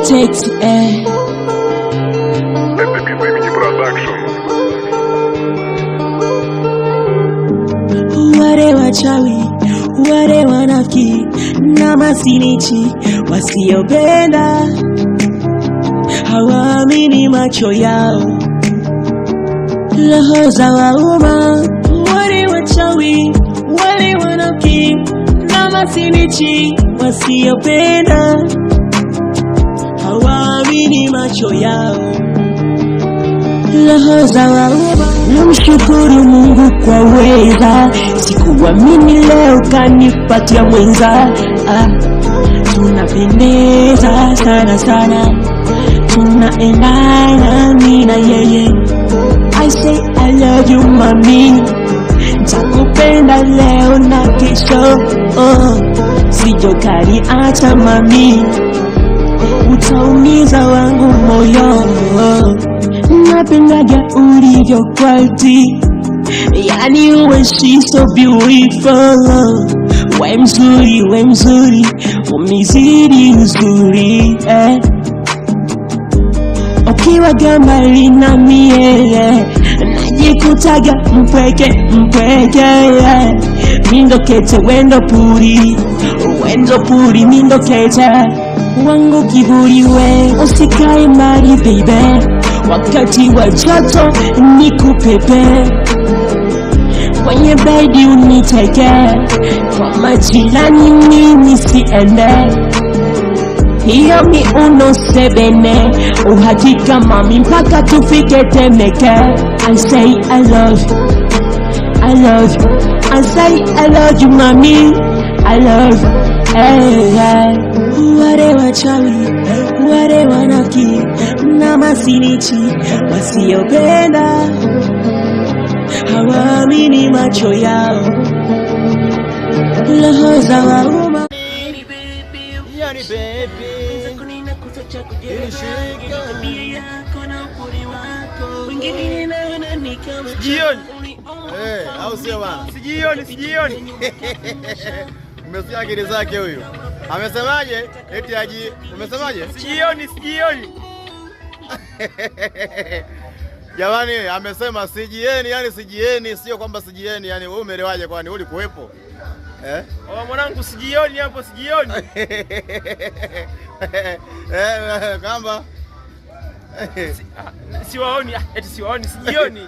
Sexy wale wachawi, wale wanafiki na masinichi wasiopenda, hawaamini macho yao, roho za wauma. Wale wachawi, wale wanafiki na masinichi wasiopenda, hawaamini macho yao, roho za wauma. Namshukuru Mungu kwa weza, sikuamini leo kanipatia mwenza. Tunapendeza sana sana, tunaendana mimi na yeye. I say I love you mami, nitakupenda leo na kesho. Sijokali acha mami, utaumiza wangu moyo. Napendaga ulivyo quality, yani uwe she so beautiful. We mzuri, umizidi uzuri ukiwa gambali na mie, najikutaga mpweke mindo kete wendo puri mindo kete wangu kiburi. We usikae mbali baby, wakati wa joto nikupepe, kwenye bedi uniteke, kwa majirani mimi siende. Hiyo miuno sebene, uhakika mami mpaka tufike Temeke. I say I love you, I love you, I say I love you mami, I love you. Wale wachawi, wale wanafiki na masinichi wasiopenda, hawaamini macho yao, roho za wauma. Yani baby sijioni au sio bana? Sijioni. Umesikia akili zake huyu? Amesemaje? Eti aji, umesemaje? Sijioni. Jamani, amesema sijieni, yani sijieni, sio kwamba sijieni. Yani wewe umeelewaje? Kwani ulikuwepo? Mwanangu sijioni hapo, sijioni. Kamba siwaoni, eti siwaoni, sijioni.